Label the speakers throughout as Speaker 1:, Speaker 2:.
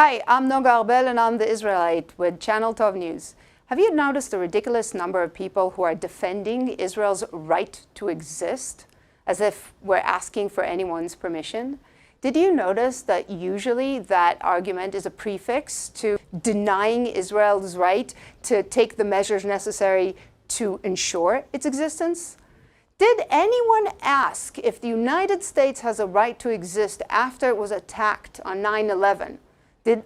Speaker 1: Hi, I'm Noga and I'm the Israelite with Channel Tov News. Have you noticed the ridiculous number of people who are defending Israel's right to exist, as if we're asking for anyone's permission? Did you notice that usually that argument is a prefix to denying Israel's right to take the measures necessary to ensure its existence? Did anyone ask if the United States has a right to exist after it was attacked on 9/11?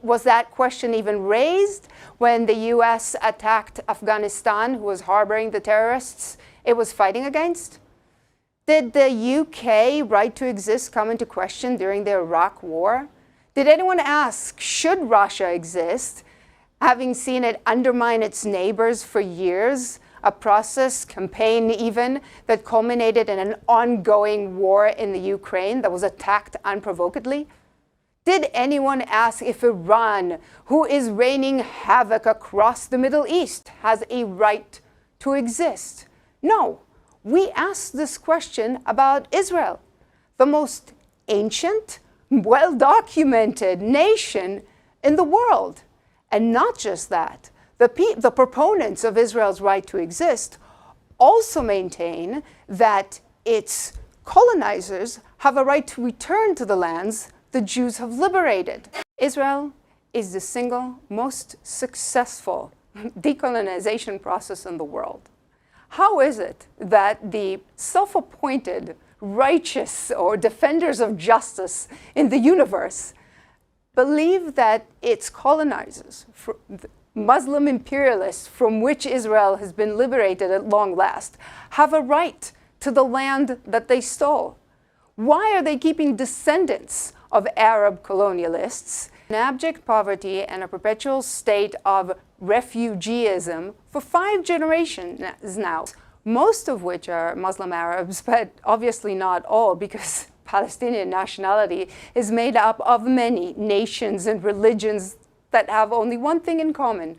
Speaker 1: Was that question even raised when the US attacked Afghanistan, who was harboring the terrorists it was fighting against? Did the UK right to exist come into question during the Iraq War? Did anyone ask, should Russia exist, having seen it undermine its neighbors for years? A process, campaign even, that culminated in an ongoing war in the Ukraine that was attacked unprovokedly? Did anyone ask if Iran, who is raining havoc across the Middle East, has a right to exist? No. We asked this question about Israel, the most ancient, well-documented nation in the world. And not just that, the proponents of Israel's right to exist also maintain that its colonizers have a right to return to the lands the Jews have liberated. Israel is the single most successful decolonization process in the world. How is it that the self-appointed righteous or defenders of justice in the universe believe that its colonizers, Muslim imperialists from which Israel has been liberated at long last, have a right to the land that they stole? Why are they keeping descendants of Arab colonialists in abject poverty and a perpetual state of refugeeism for 5 generations now, most of which are Muslim Arabs, but obviously not all, because Palestinian nationality is made up of many nations and religions that have only one thing in common: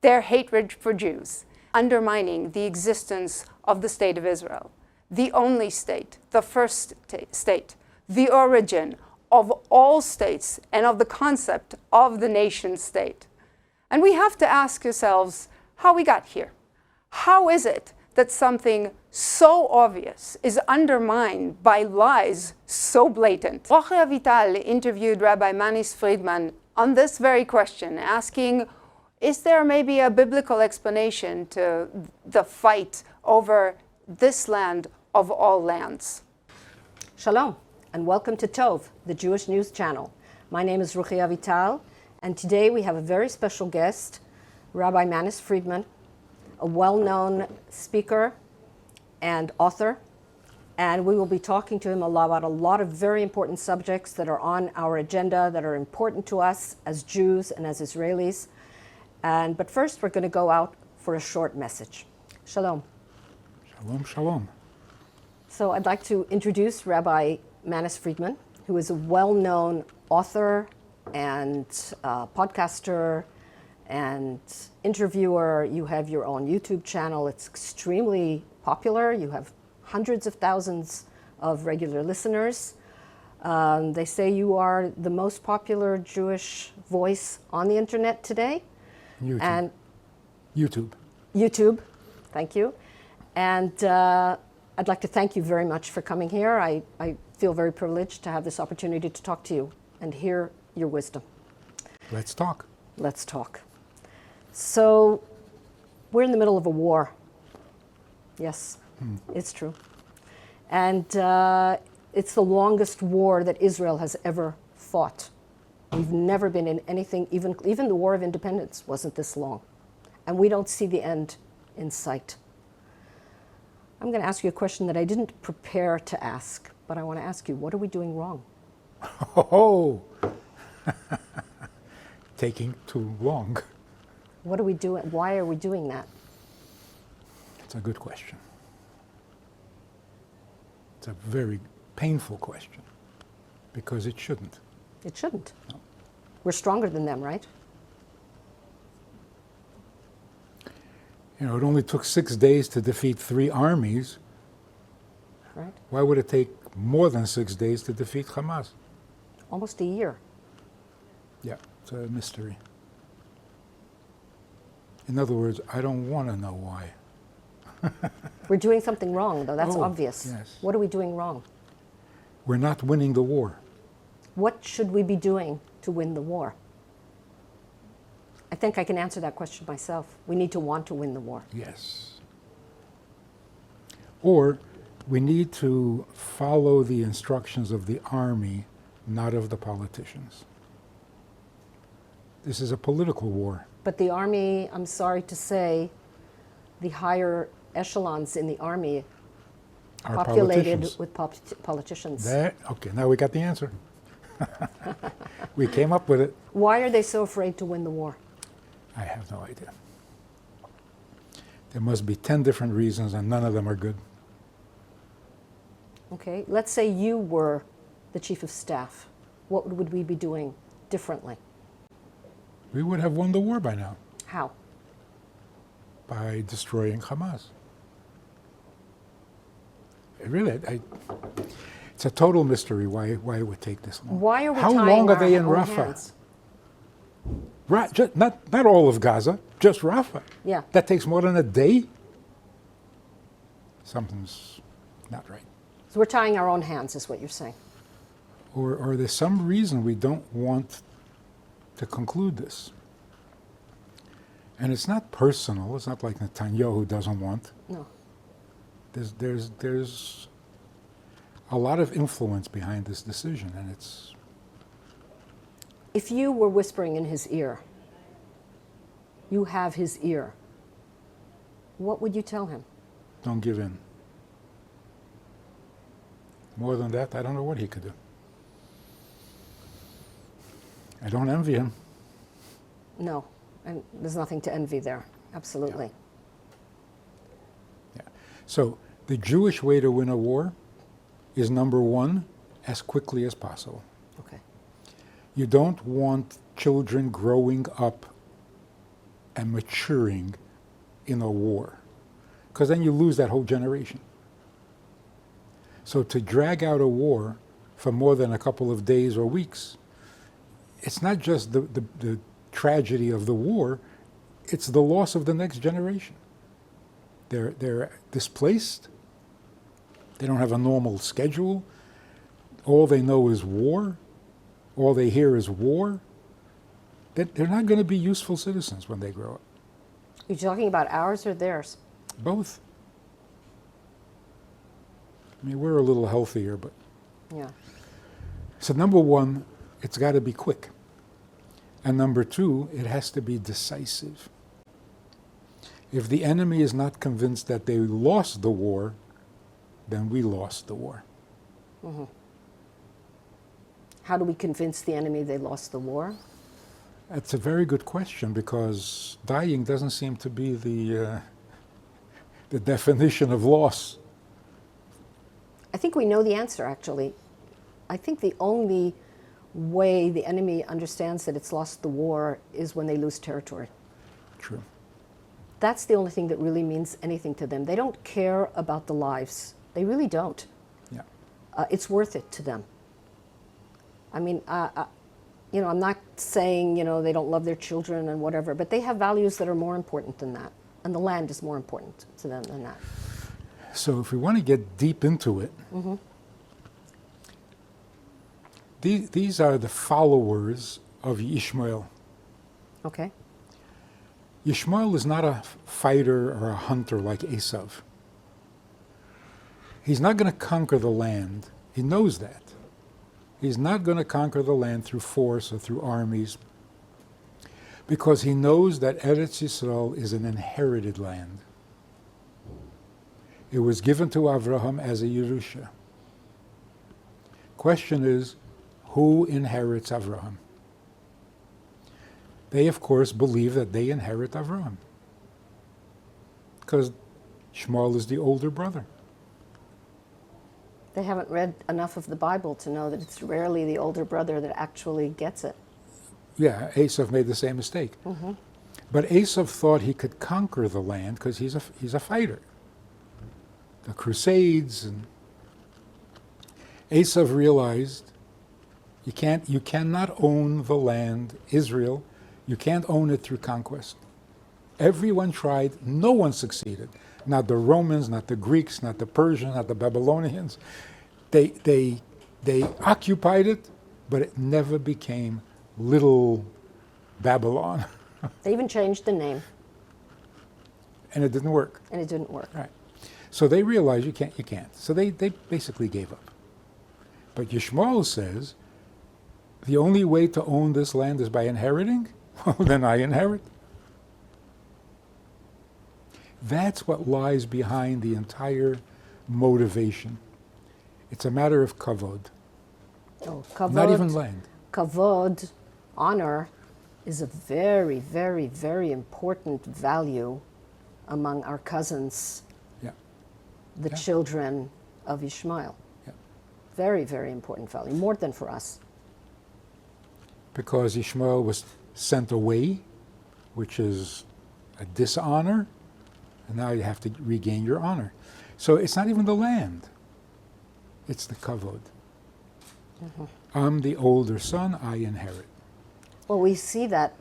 Speaker 1: their hatred for Jews, undermining the existence of the State of Israel, the only state, the first state, the origin of all states and of the concept of the nation state. And we have to ask ourselves how we got here. How is it that something so obvious is undermined by lies so blatant? Ruchie interviewed Rabbi Manis on this very question, asking, is there maybe a biblical explanation to the fight over this land of all lands?
Speaker 2: Shalom, and welcome to Tov, the Jewish News Channel. My name is Ruchie, and today we have a very special guest, Rabbi Manis, a well-known speaker and author, and we will be talking to him about a lot of very important subjects that are on our agenda, that are important to us as Jews and as Israelis. But first, we're going to go out for a short message. Shalom.
Speaker 3: Shalom, shalom.
Speaker 2: So I'd like to introduce Rabbi Manis, who is a well-known author and podcaster and interviewer. You have your own YouTube channel. It's extremely popular. You have hundreds of thousands of regular listeners. They say you are the most popular Jewish voice on the internet today. YouTube, thank you. And I'd like to thank you very much for coming here. I feel very privileged to have this opportunity to talk to you and hear your wisdom.
Speaker 3: Let's talk.
Speaker 2: Let's talk. So, we're in the middle of a war. Yes, it's true. And it's the longest war that Israel has ever fought. We've never been in anything, even the War of Independence wasn't this long. And we don't see the end in sight. I'm going to ask you a question that I didn't prepare to ask, but I want to ask you, what are we doing wrong?
Speaker 3: Oh, taking too long.
Speaker 2: What are we doing? Why are we doing that?
Speaker 3: It's a good question. It's a very painful question, because it shouldn't.
Speaker 2: It shouldn't.
Speaker 3: No.
Speaker 2: We're stronger than them, right?
Speaker 3: You know, it only took 6 days to defeat 3 armies.
Speaker 2: Right.
Speaker 3: Why would it take more than 6 days to defeat Hamas?
Speaker 2: Almost a year.
Speaker 3: Yeah. mystery. In other words, I don't want to know why.
Speaker 2: We're doing something wrong, though. That's
Speaker 3: Oh,
Speaker 2: obvious.
Speaker 3: yes.
Speaker 2: What are we doing wrong?
Speaker 3: We're not winning the war.
Speaker 2: What should we be doing to win the war? I think I can answer that question myself. We need to want to win the war.
Speaker 3: Yes. Or we need to follow the instructions of the army, not of the politicians. This is a political war.
Speaker 2: But the army, I'm sorry to say, the higher echelons in the army
Speaker 3: Our
Speaker 2: populated
Speaker 3: politicians.
Speaker 2: with politicians.
Speaker 3: Okay, now we got the answer. We came up with it.
Speaker 2: Why are they so afraid to win the war?
Speaker 3: I have no idea. There must be 10 different reasons, and none of them are good.
Speaker 2: Okay, let's say you were the chief of staff. What would we be doing differently?
Speaker 3: We would have won the war by now,
Speaker 2: How?
Speaker 3: by destroying Hamas. Really, it's a total mystery why it would take this long.
Speaker 2: Why are we
Speaker 3: How
Speaker 2: tying
Speaker 3: long are
Speaker 2: our
Speaker 3: they in
Speaker 2: own
Speaker 3: Rafah?
Speaker 2: hands?
Speaker 3: Not all of Gaza, just Rafah.
Speaker 2: Yeah.
Speaker 3: That takes more than a day. Something's not right.
Speaker 2: So we're tying our own hands, is what you're saying.
Speaker 3: Or there's some reason we don't want to conclude this. And it's not personal. It's not like Netanyahu doesn't want.
Speaker 2: No.
Speaker 3: There's a lot of influence behind this decision, and it's
Speaker 2: If you were whispering in his ear, you have his ear, what would you tell him?
Speaker 3: don't give in. More than that, I don't know what he could do. I don't envy him.
Speaker 2: No, and there's nothing to envy there. Absolutely.
Speaker 3: Yeah. So the Jewish way to win a war is, number one, as quickly as possible.
Speaker 2: Okay.
Speaker 3: You don't want children growing up and maturing in a war, because then you lose that whole generation. So to drag out a war for more than a couple of days or weeks, it's not just the tragedy of the war, it's the loss of the next generation. They're displaced. They don't have a normal schedule. All they know is war. All they hear is war. They're not going to be useful citizens when they grow up.
Speaker 2: You're talking about ours or theirs?
Speaker 3: Both. I mean, we're a little healthier, but...
Speaker 2: Yeah.
Speaker 3: So number one, it's got to be quick. And number two, it has to be decisive. If the enemy is not convinced that they lost the war, then we lost the war.
Speaker 2: Mm-hmm. How do we convince the enemy they lost the war?
Speaker 3: That's a very good question, because dying doesn't seem to be the definition of loss.
Speaker 2: I think we know the answer, actually. I think the only way the enemy understands that it's lost the war is when they lose territory.
Speaker 3: True.
Speaker 2: That's the only thing that really means anything to them. They don't care about the lives. They really don't.
Speaker 3: Yeah.
Speaker 2: It's worth it to them. I mean, I'm not saying, they don't love their children and whatever, but they have values that are more important than that. And the land is more important to them than that.
Speaker 3: So if we want to get deep into it,
Speaker 2: Mm-hmm.
Speaker 3: these are the followers of Ishmael.
Speaker 2: Okay.
Speaker 3: Ishmael is not a fighter or a hunter like Esav. He's not going to conquer the land. He knows that. He's not going to conquer the land through force or through armies, because he knows that Eretz Yisrael is an inherited land. It was given to Avraham as a Yerusha. Question is, who inherits Avraham? They, of course, believe that they inherit Avraham, because Shmuel is the older brother.
Speaker 2: They haven't read enough of the Bible to know that it's rarely the older brother that actually gets it.
Speaker 3: Yeah, Esav made the same mistake.
Speaker 2: Mm-hmm.
Speaker 3: But Esav thought he could conquer the land because he's a fighter. The Crusades, and Esav realized You cannot own the land, Israel. You can't own it through conquest. Everyone tried, no one succeeded. Not the Romans, not the Greeks, not the Persians, not the Babylonians. They occupied it, but it never became little Babylon.
Speaker 2: They even changed the name.
Speaker 3: And it didn't work.
Speaker 2: And it didn't work.
Speaker 3: Right. So they realized you can't. So they basically gave up. But Yishmael says, the only way to own this land is by inheriting? Well, then I inherit. That's what lies behind the entire motivation. It's a matter of kavod.
Speaker 2: Oh, kavod,
Speaker 3: Not even land.
Speaker 2: Kavod, honor, is a very, very, very important value among our cousins,
Speaker 3: Yeah.
Speaker 2: the
Speaker 3: Yeah.
Speaker 2: children of Ishmael.
Speaker 3: Yeah.
Speaker 2: Very, very important value, more than for us.
Speaker 3: Because Ishmael was sent away, which is a dishonor, and now you have to regain your honor. So it's not even the land. It's the kavod.
Speaker 2: Mm-hmm.
Speaker 3: I'm the older son, I inherit.
Speaker 2: Well, we see that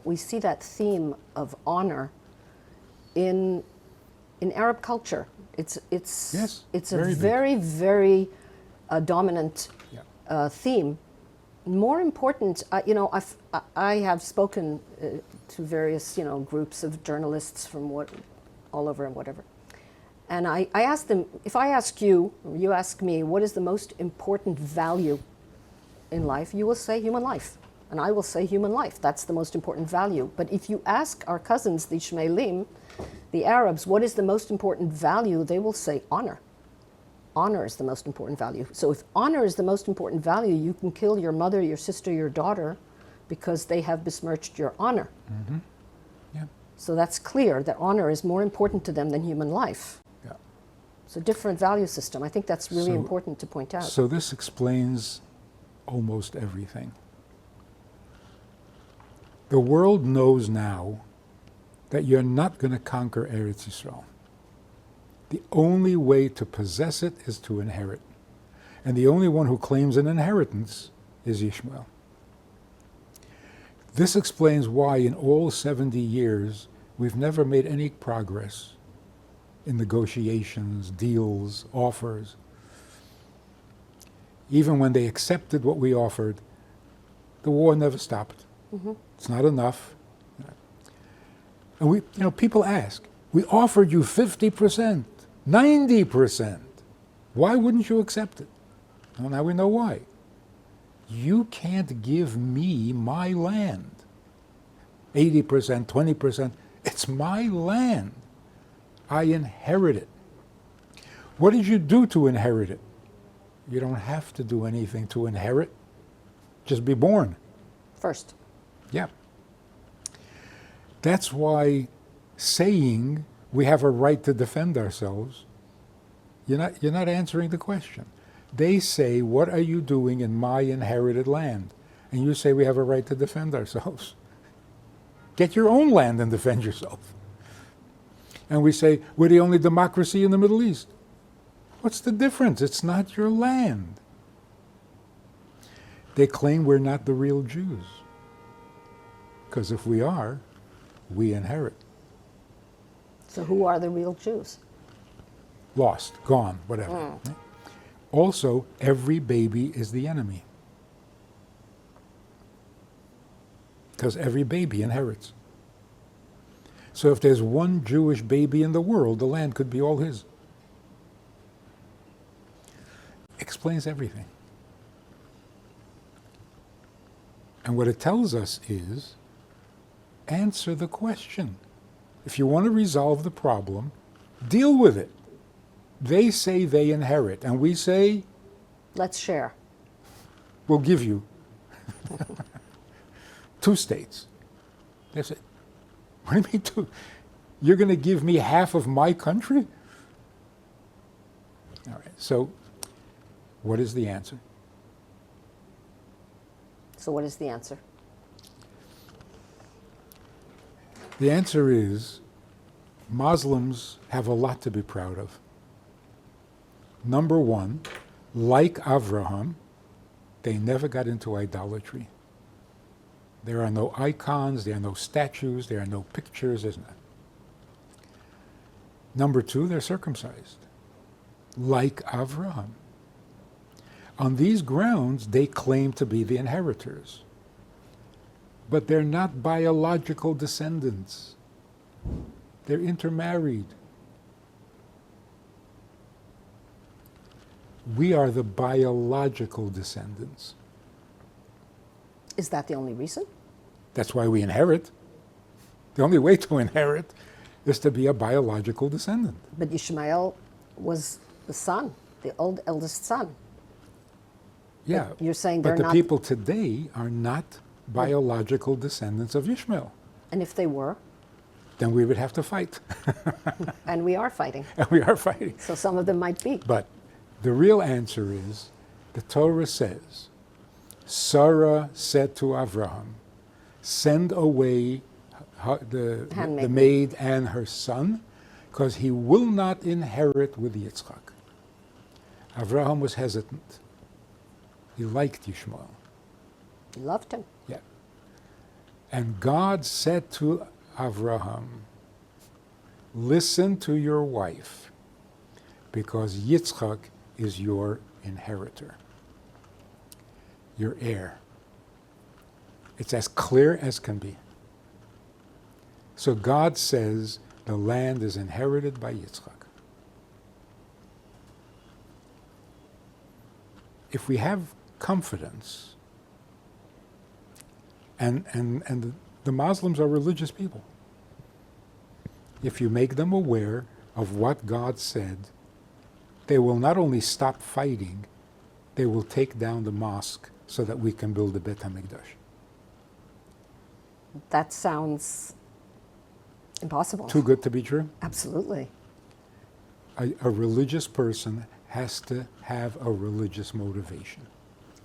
Speaker 2: theme of honor in Arab culture. It's
Speaker 3: Yes,
Speaker 2: it's
Speaker 3: very
Speaker 2: a
Speaker 3: big.
Speaker 2: very, very dominant
Speaker 3: Yeah.
Speaker 2: theme. More important, I have spoken to various groups of journalists from all over and whatever, and I asked them, if I ask you, or you ask me, what is the most important value in life, you will say human life. And I will say human life. That's the most important value. But if you ask our cousins, the Ishmaelim, the Arabs, what is the most important value, they will say honor. Honor is the most important value. So if honor is the most important value, you can kill your mother, your sister, your daughter, because they have besmirched your honor.
Speaker 3: Mm-hmm. Yeah.
Speaker 2: So that's clear that honor is more important to them than human life.
Speaker 3: Yeah.
Speaker 2: It's a different value system. I think that's really
Speaker 3: So-
Speaker 2: important to point out.
Speaker 3: So this explains almost everything. The world knows now that you're not going to conquer Eretz Yisrael. The only way to possess it is to inherit. And the only one who claims an inheritance is Ishmael. This explains why in all 70 years we've never made any progress in negotiations, deals, offers. Even when they accepted what we offered, the war never stopped.
Speaker 2: Mm-hmm.
Speaker 3: It's not enough. And people ask, we offered you 50%, 90%. Why wouldn't you accept it? Well, now we know why. You can't give me my land. 80%, 20%, it's my land. I inherit it. What did you do to inherit it? You don't have to do anything to inherit. Just be born.
Speaker 2: First.
Speaker 3: Yeah. That's why saying we have a right to defend ourselves, you're not answering the question. They say, what are you doing in my inherited land? And you say we have a right to defend ourselves. Get your own land and defend yourself. And we say, we're the only democracy in the Middle East. What's the difference? It's not your land. They claim we're not the real Jews. Because if we are, we inherit.
Speaker 2: So who are the real Jews?
Speaker 3: Lost, gone, whatever. Also, every baby is the enemy. Because every baby inherits. So if there's one Jewish baby in the world, the land could be all his. Explains everything. And what it tells us is, answer the question. If you want to resolve the problem, deal with it. They say they inherit, and we say,
Speaker 2: Let's share.
Speaker 3: we'll give you 2 states. That's it. What do you mean 2? You're going to give me half of my country? All right, so what is the answer?
Speaker 2: So what is the answer?
Speaker 3: The answer is Muslims have a lot to be proud of. Number one, like Avraham, They never got into idolatry. There are no icons, there are no statues, there are no pictures, isn't it? Number two, they're circumcised, like Avraham. On these grounds, they claim to be the inheritors. But they're not biological descendants. They're intermarried. We are the biological descendants.
Speaker 2: Is that the only reason?
Speaker 3: That's why we inherit. The only way to inherit is to be a biological descendant.
Speaker 2: But Ishmael was the son, the eldest son.
Speaker 3: Yeah.
Speaker 2: But you're saying
Speaker 3: but
Speaker 2: they're
Speaker 3: the
Speaker 2: not.
Speaker 3: people today are not biological descendants of Ishmael.
Speaker 2: And if they were,
Speaker 3: Then we would have to fight.
Speaker 2: and we are fighting.
Speaker 3: And we are fighting.
Speaker 2: So some of them might be.
Speaker 3: But the real answer is, the Torah says, Sarah said to Avraham, send away the
Speaker 2: Handmaiden.
Speaker 3: maid and her son, because he will not inherit with Yitzchak. Avraham was hesitant. He liked Ishmael.
Speaker 2: He loved him.
Speaker 3: Yeah. And God said to Avraham, listen to your wife, because Yitzchak is your inheritor, your heir. It's as clear as can be. So God says the land is inherited by Yitzchak. If we have confidence, and the Muslims are religious people, if you make them aware of what God said, they will not only stop fighting, they will take down the mosque so that we can build a Beit HaMikdash.
Speaker 2: That sounds impossible.
Speaker 3: Too good to be true?
Speaker 2: Absolutely.
Speaker 3: A religious person has to have a religious motivation.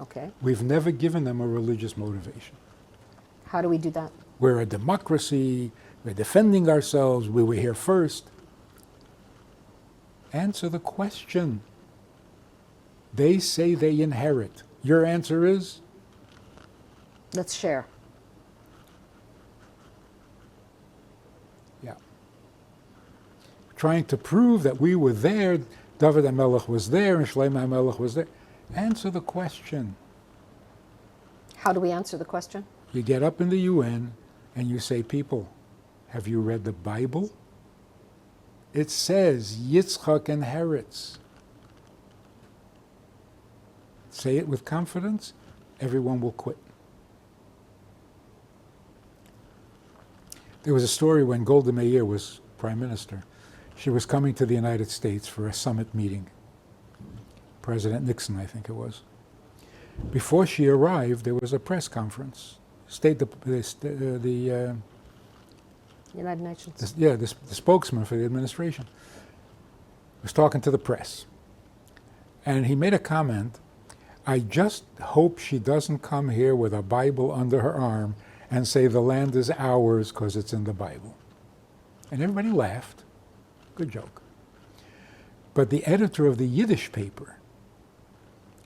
Speaker 2: Okay.
Speaker 3: We've never given them a religious motivation.
Speaker 2: How do we do that?
Speaker 3: We're a democracy, we're defending ourselves, we were here first. Answer the question. They say they inherit. Your answer is?
Speaker 2: Let's share.
Speaker 3: Yeah. Trying to prove that we were there, David HaMelech was there, and Shlomo HaMelech was there. Answer the question.
Speaker 2: How do we answer the question?
Speaker 3: You get up in the UN and you say, people, have you read the Bible? It says Yitzchak inherits. Say it with confidence, everyone will quit. There was a story when Golda Meir was prime minister. She was coming to the United States for a summit meeting. President Nixon, I think it was. Before she arrived, there was a press conference.
Speaker 2: United Nations.
Speaker 3: The spokesman for the administration was talking to the press. And he made a comment, I just hope she doesn't come here with a Bible under her arm and say the land is ours because it's in the Bible. And everybody laughed. Good joke. But the editor of the Yiddish paper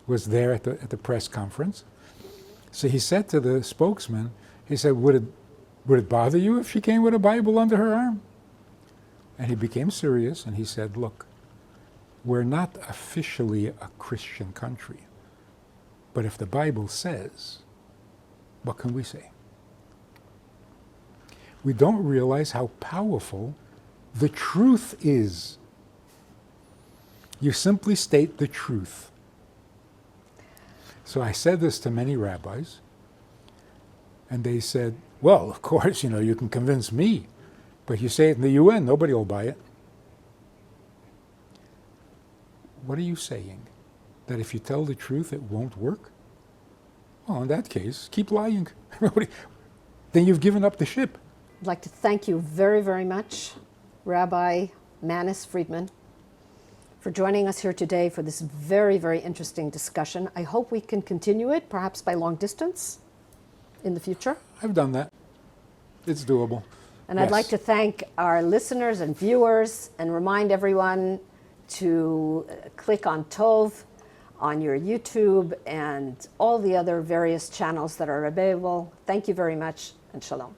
Speaker 3: was there at the press conference. So he said to the spokesman, he said, would it bother you if she came with a Bible under her arm? And he became serious and he said, look, we're not officially a Christian country, but if the Bible says, what can we say? We don't realize how powerful the truth is. You simply state the truth. So I said this to many rabbis, and they said, well, of course, you can convince me, but you say it in the UN, nobody will buy it. What are you saying? That if you tell the truth, it won't work? Well, in that case, keep lying. Then you've given up the ship.
Speaker 2: I'd like to thank you very, very much, Rabbi Manis Friedman, for joining us here today for this very, very interesting discussion. I hope we can continue it, perhaps by long distance in the future.
Speaker 3: I've done that. It's doable.
Speaker 2: And I'd like to thank our listeners and viewers and remind everyone to click on Tov on your YouTube and all the other various channels that are available. Thank you very much, and shalom.